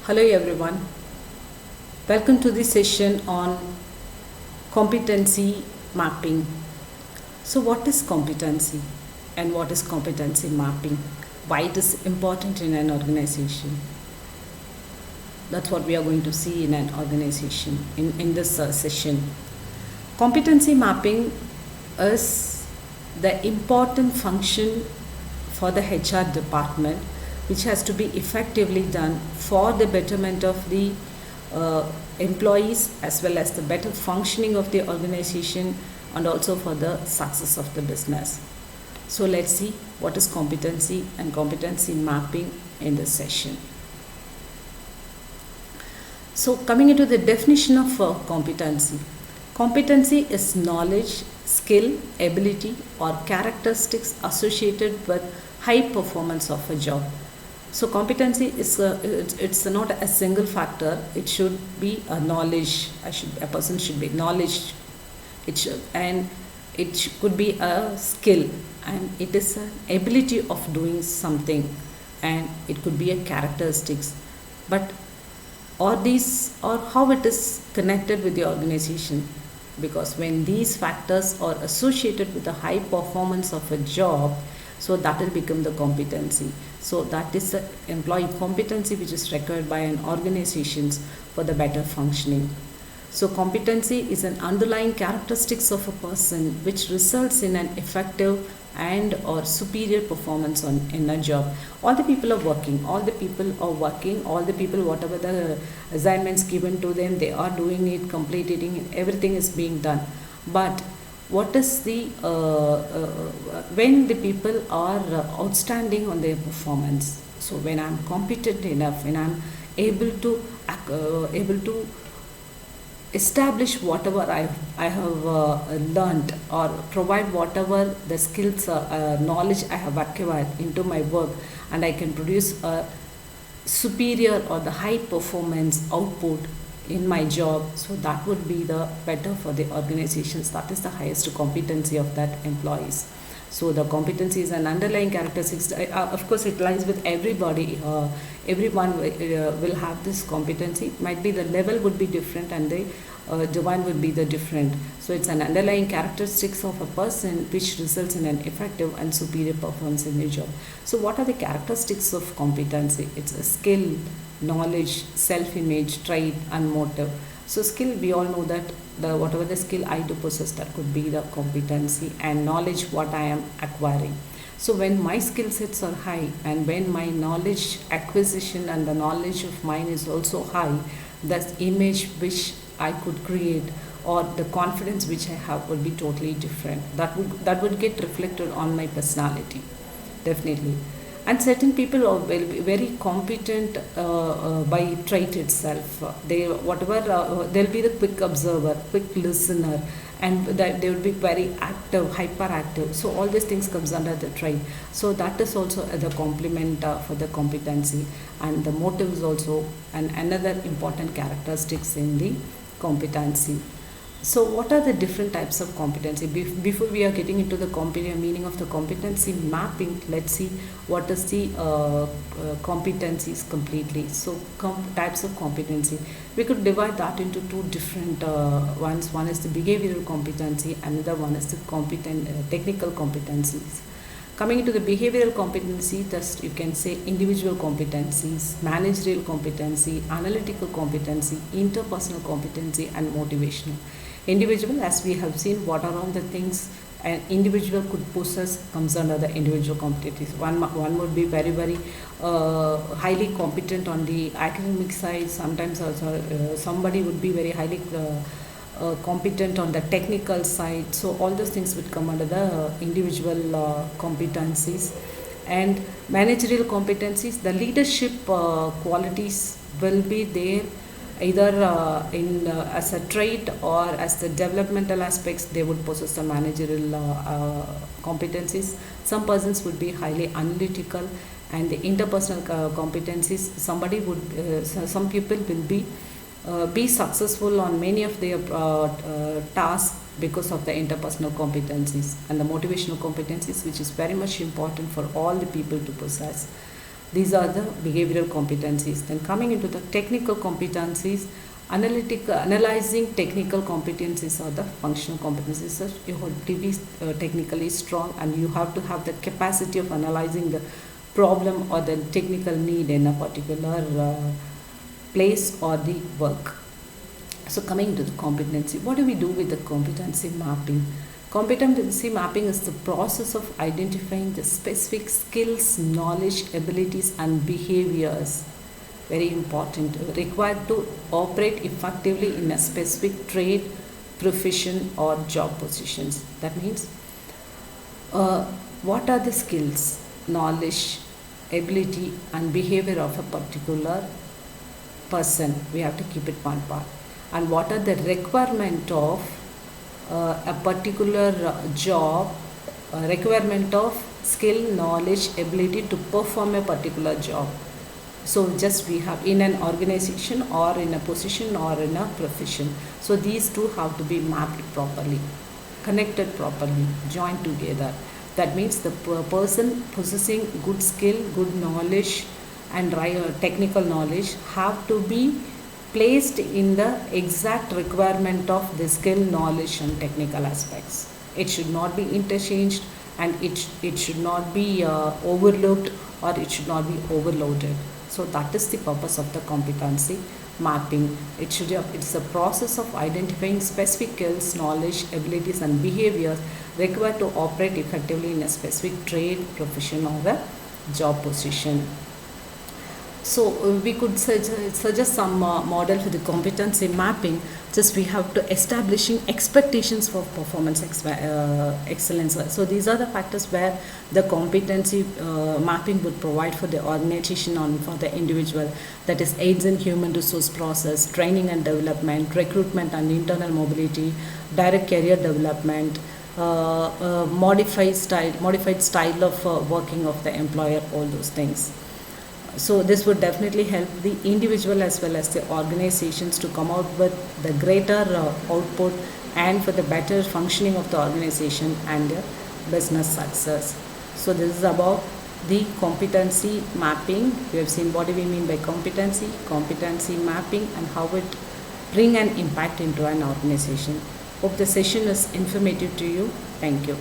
Hello everyone. Welcome to the session on competency mapping. So what is competency and what is competency mapping? Why it is important in an organization? That's what we are going to see in an organization in this session. Competency mapping is the important function for the HR department, which has to be effectively done for the betterment of the employees as well as the better functioning of the organization and also for the success of the business. So let's see what is competency and competency mapping in this session. So coming into the definition of competency. Competency is knowledge, skill, ability or characteristics associated with high performance of a job. So competency is it's not a single factor. It should be a knowledge. A person should be knowledge. It could be a skill, and it is an ability of doing something, and it could be a characteristics. But or how it is connected with the organization, because when these factors are associated with the high performance of a job, so that will become the competency. So that is the employee competency which is required by an organizations for the better functioning. So competency is an underlying characteristics of a person which results in an effective and or superior performance in a job. All the people whatever the assignments given to them, they are doing it, completing it, everything is being done. But what is the when the people are outstanding on their performance, so when I'm competent enough, when I'm able to establish whatever I have learned or provide whatever the skills knowledge I have acquired into my work, and I can produce a superior or the high performance output in my job, so that would be the better for the organizations. That is the highest competency of that employees. So the competency is an underlying characteristics. Of course, it lies with everybody. Everyone will have this competency. Might be the level would be different, and the domain would be the different. So it's an underlying characteristics of a person which results in an effective and superior performance in the job. So what are the characteristics of competency? It's a skill, knowledge, self-image, trait, and motive. So skill, we all know that whatever the skill I do possess, that could be the competency, and knowledge, what I am acquiring. So when my skill sets are high, and when my knowledge acquisition and the knowledge of mine is also high, the image which I could create or the confidence which I have would be totally different. That would get reflected on my personality, definitely. And certain people are very competent by trait itself. They'll be the quick observer, quick listener, and they will be very active, hyperactive. So all these things comes under the trait. So that is also the complement for the competency, and the motive is also another important characteristics in the competency. So what are the different types of competency? Before we are getting into the meaning of the competency mapping, let's see what is the competencies completely. So types of competency, we could divide that into two different ones. One is the behavioral competency, another one is the technical competencies. Coming into the behavioral competency, thus you can say individual competencies, managerial competency, analytical competency, interpersonal competency, and motivational. Individual, as we have seen, what are all the things an individual could possess comes under the individual competencies. One would be very highly competent on the academic side. Sometimes also somebody would be very highly competent on the technical side. So all those things would come under the individual competencies. And managerial competencies, the leadership qualities will be there either as a trait or as the developmental aspects. They would possess the managerial competencies. Some persons would be highly analytical, and the interpersonal competencies, some people will be successful on many of their tasks because of the interpersonal competencies, and the motivational competencies, which is very much important for all the people to possess. These are the behavioral competencies. Then coming into the technical competencies, analyzing technical competencies are the functional competencies. So you have to be technically strong, and you have to have the capacity of analyzing the problem or the technical need in a particular place or the work. So coming to the competency, what do we do with the competency mapping? Competency mapping is the process of identifying the specific skills, knowledge, abilities and behaviors, very important, required to operate effectively in a specific trade, profession or job positions. That means what are the skills, knowledge, ability and behavior of a particular person. We have to keep it one part. And what are the requirement of a particular job, requirement of skill, knowledge, ability to perform a particular job. So just we have in an organization or in a position or in a profession. So these two have to be mapped properly, connected properly, joined together. That means the person possessing good skill, good knowledge and technical knowledge have to be placed in the exact requirement of the skill, knowledge and technical aspects. It should not be interchanged, and it should not be overlooked, or it should not be overloaded. So that is the purpose of the competency mapping. It's a process of identifying specific skills, knowledge, abilities and behaviors required to operate effectively in a specific trade, profession or a job position. So we could suggest some model for the competency mapping. Just we have to establishing expectations for performance excellence. So these are the factors where the competency mapping would provide for the organization and for the individual. That is aids in human resource process, training and development, recruitment and internal mobility, direct career development, modified style of working of the employer, all those things. So this would definitely help the individual as well as the organizations to come out with the greater output and for the better functioning of the organization and their business success. So this is about the competency mapping. We have seen what do we mean by competency mapping and how it bring an impact into an organization. Hope the session is informative to you. Thank you.